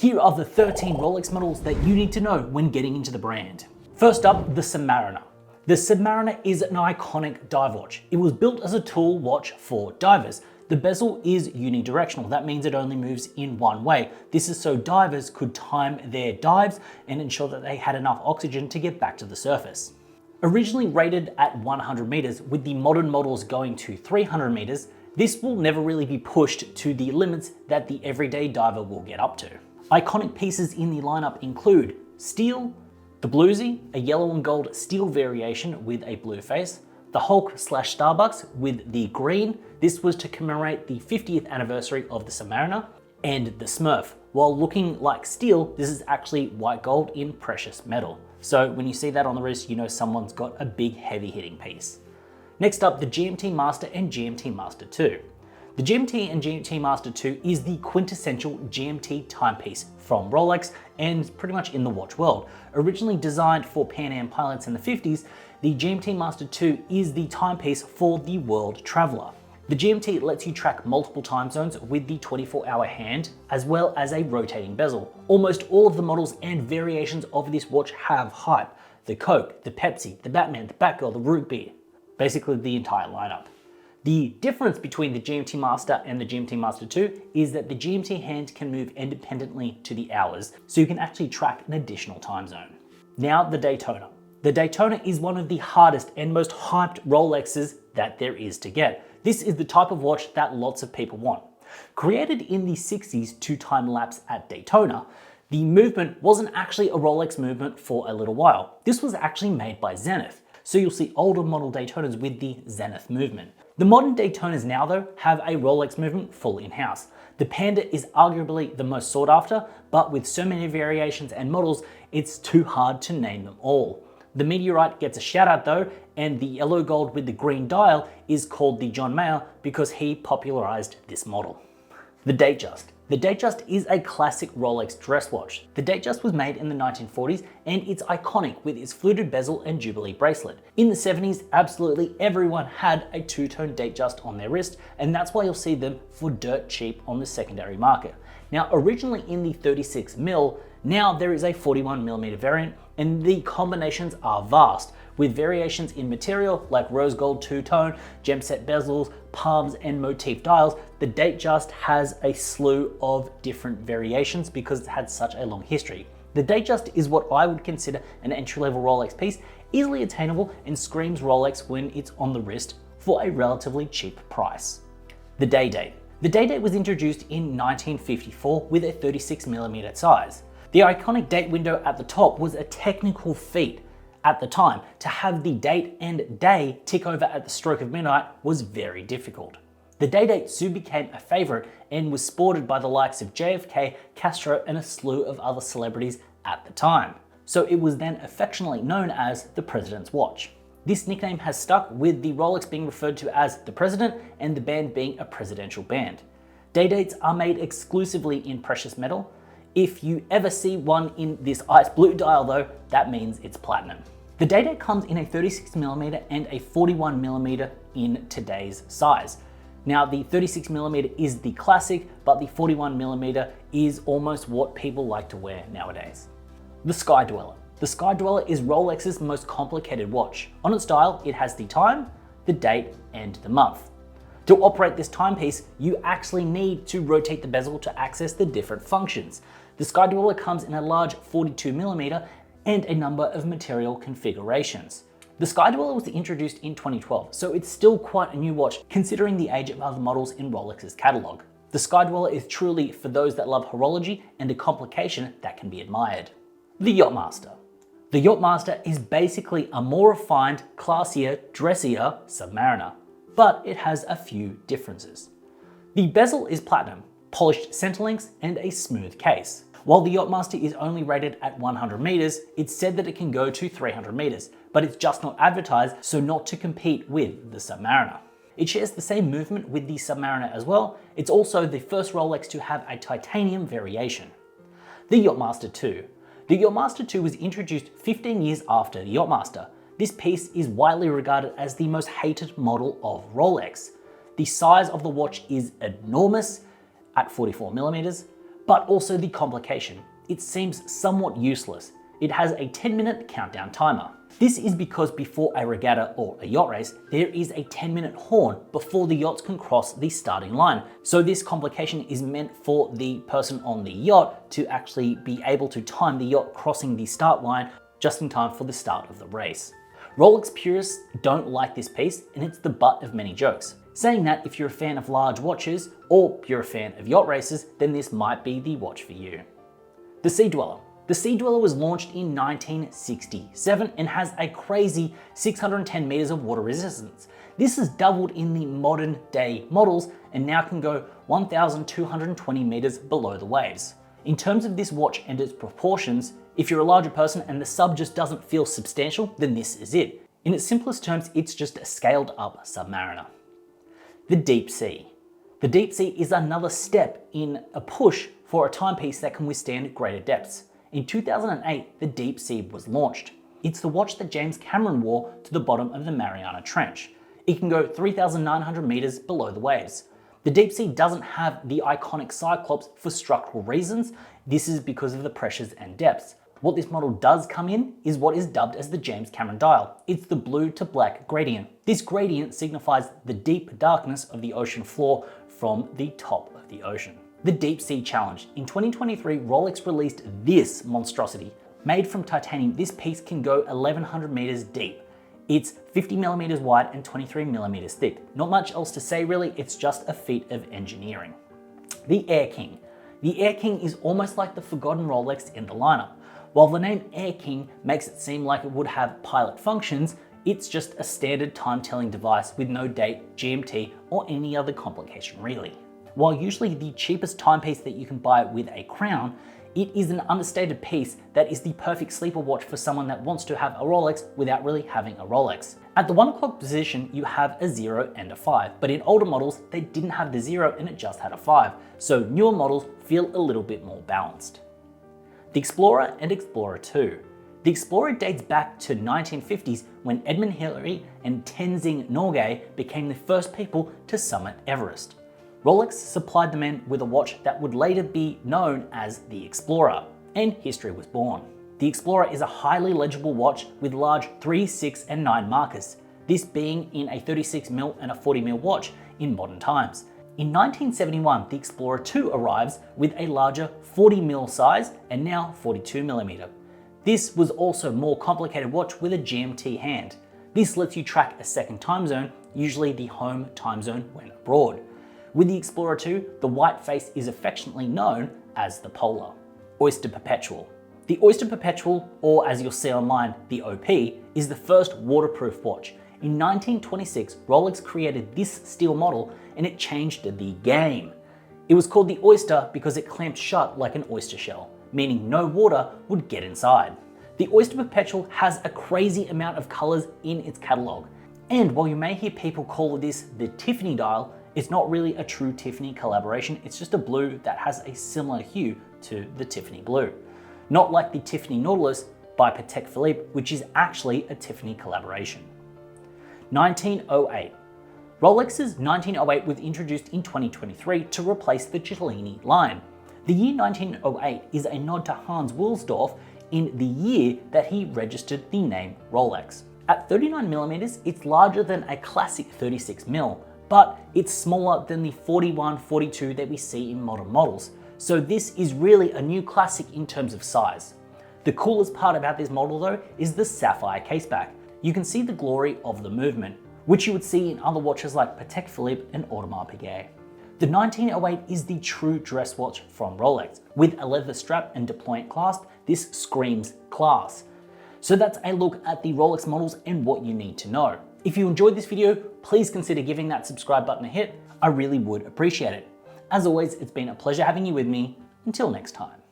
Here are the 13 Rolex models that you need to know when getting into the brand. First up, the Submariner. The Submariner is an iconic dive watch. It was built as a tool watch for divers. The bezel is unidirectional. That means it only moves in one way. This is so divers could time their dives and ensure that they had enough oxygen to get back to the surface. Originally rated at 100 meters, with the modern models going to 300 meters, this will never really be pushed to the limits that the everyday diver will get up to. Iconic pieces in the lineup include steel, the Bluesy, a yellow and gold steel variation with a blue face, the Hulk/Starbucks with the green. This was to commemorate the 50th anniversary of the Submariner, and the Smurf. While looking like steel, this is actually white gold in precious metal. So when you see that on the wrist, you know someone's got a big heavy hitting piece. Next up, the GMT Master and GMT Master 2. The GMT and GMT Master 2 is the quintessential GMT timepiece from Rolex and pretty much in the watch world. Originally designed for Pan Am pilots in the 50s, the GMT Master 2 is the timepiece for the world traveler. The GMT lets you track multiple time zones with the 24-hour hand, as well as a rotating bezel. Almost all of the models and variations of this watch have hype. The Coke, the Pepsi, the Batman, the Batgirl, the Root Beer, basically the entire lineup. The difference between the GMT Master and the GMT Master 2 is that the GMT hand can move independently to the hours, so you can actually track an additional time zone. Now the Daytona. The Daytona is one of the hardest and most hyped Rolexes that there is to get. This is the type of watch that lots of people want. Created in the 60s to time lapse at Daytona, the movement wasn't actually a Rolex movement for a little while. This was actually made by Zenith. So you'll see older model Daytonas with the Zenith movement. The modern Daytonas now though have a Rolex movement full in-house. The Panda is arguably the most sought after, but with so many variations and models, it's too hard to name them all. The Meteorite gets a shout out though, and the yellow gold with the green dial is called the John Mayer because he popularized this model. The Datejust. The Datejust is a classic Rolex dress watch. The Datejust was made in the 1940s and it's iconic with its fluted bezel and Jubilee bracelet. In the 70s, absolutely everyone had a two-tone Datejust on their wrist, and that's why you'll see them for dirt cheap on the secondary market. Now, originally in the 36mm, now there is a 41mm variant, and the combinations are vast, with variations in material like rose gold two-tone, gem set bezels, palms, and motif dials. The Datejust has a slew of different variations because it's had such a long history. The Datejust is what I would consider an entry-level Rolex piece, easily attainable and screams Rolex when it's on the wrist for a relatively cheap price. The Day-Date. The Day-Date was introduced in 1954 with a 36mm size. The iconic date window at the top was a technical feat. At the time, to have the date and day tick over at the stroke of midnight was very difficult. The Day-Date soon became a favorite and was sported by the likes of JFK, Castro, and a slew of other celebrities at the time. So it was then affectionately known as the President's Watch. This nickname has stuck, with the Rolex being referred to as the President and the band being a presidential band. Day-Dates are made exclusively in precious metal. If you ever see one in this ice blue dial though, that means it's platinum. The Day-Date comes in a 36mm and a 41mm in today's size. Now the 36mm is the classic, but the 41mm is almost what people like to wear nowadays. The Sky Dweller. The Sky Dweller is Rolex's most complicated watch. On its dial, it has the time, the date, and the month. To operate this timepiece, you actually need to rotate the bezel to access the different functions. The Sky Dweller comes in a large 42mm and a number of material configurations. The Sky Dweller was introduced in 2012, so it's still quite a new watch considering the age of other models in Rolex's catalog. The Sky Dweller is truly for those that love horology and a complication that can be admired. The Yachtmaster. The Yachtmaster is basically a more refined, classier, dressier Submariner, but it has a few differences. The bezel is platinum, polished center links, and a smooth case. While the Yachtmaster is only rated at 100 meters, it's said that it can go to 300 meters, but it's just not advertised, so not to compete with the Submariner. It shares the same movement with the Submariner as well. It's also the first Rolex to have a titanium variation. The Yachtmaster 2. The Yachtmaster 2 was introduced 15 years after the Yachtmaster. This piece is widely regarded as the most hated model of Rolex. The size of the watch is enormous at 44mm, but also the complication. It seems somewhat useless. It has a 10-minute countdown timer. This is because before a regatta or a yacht race, there is a 10-minute horn before the yachts can cross the starting line. So this complication is meant for the person on the yacht to actually be able to time the yacht crossing the start line just in time for the start of the race. Rolex purists don't like this piece, and it's the butt of many jokes, saying that if you're a fan of large watches or you're a fan of yacht races, then this might be the watch for you. The Sea Dweller. The Sea Dweller was launched in 1967 and has a crazy 610 meters of water resistance. This has doubled in the modern day models and now can go 1,220 meters below the waves. In terms of this watch and its proportions, if you're a larger person and the sub just doesn't feel substantial, then this is it. In its simplest terms, it's just a scaled up Submariner. The Deep Sea. The Deep Sea is another step in a push for a timepiece that can withstand greater depths. In 2008, the Deep Sea was launched. It's the watch that James Cameron wore to the bottom of the Mariana Trench. It can go 3,900 meters below the waves. The Deep Sea doesn't have the iconic Cyclops for structural reasons. This is because of the pressures and depths. What this model does come in is what is dubbed as the James Cameron dial. It's the blue to black gradient. This gradient signifies the deep darkness of the ocean floor from the top of the ocean. The Deep Sea Challenge. In 2023, Rolex released this monstrosity. Made from titanium, this piece can go 1,100 meters deep. It's 50 millimeters wide and 23 millimeters thick. Not much else to say really, it's just a feat of engineering. The Air King. The Air King is almost like the forgotten Rolex in the lineup. While the name Air King makes it seem like it would have pilot functions, it's just a standard time-telling device with no date, GMT, or any other complication really. While usually the cheapest timepiece that you can buy with a crown, it is an understated piece that is the perfect sleeper watch for someone that wants to have a Rolex without really having a Rolex. At the 1 o'clock position, you have a 0 and a 5, but in older models, they didn't have the 0 and it just had a 5, so newer models feel a little bit more balanced. The Explorer and Explorer 2. The Explorer dates back to 1950s when Edmund Hillary and Tenzing Norgay became the first people to summit Everest. Rolex supplied the men with a watch that would later be known as the Explorer, and history was born. The Explorer is a highly legible watch with large 3, 6, and 9 markers, this being in a 36mm and a 40mm watch in modern times. In 1971, the Explorer 2 arrives with a larger 40mm size and now 42mm. This was also a more complicated watch with a GMT hand. This lets you track a second time zone, usually the home time zone when abroad. With the Explorer 2, the white face is affectionately known as the Polar. Oyster Perpetual. The Oyster Perpetual, or as you'll see online, the OP, is the first waterproof watch. In 1926, Rolex created this steel model and it changed the game. It was called the Oyster because it clamped shut like an oyster shell, meaning no water would get inside. The Oyster Perpetual has a crazy amount of colors in its catalog. And while you may hear people call this the Tiffany dial, it's not really a true Tiffany collaboration, it's just a blue that has a similar hue to the Tiffany blue. Not like the Tiffany Nautilus by Patek Philippe, which is actually a Tiffany collaboration. 1908. Rolex's 1908 was introduced in 2023 to replace the Cellini line. The year 1908 is a nod to Hans Wilsdorf in the year that he registered the name Rolex. At 39mm, it's larger than a classic 36mm, but it's smaller than the 41-42 that we see in modern models. So this is really a new classic in terms of size. The coolest part about this model though is the sapphire caseback. You can see the glory of the movement, which you would see in other watches like Patek Philippe and Audemars Piguet. The 1908 is the true dress watch from Rolex. With a leather strap and deployant clasp, this screams class. So that's a look at the Rolex models and what you need to know. If you enjoyed this video, please consider giving that subscribe button a hit. I really would appreciate it. As always, it's been a pleasure having you with me. Until next time.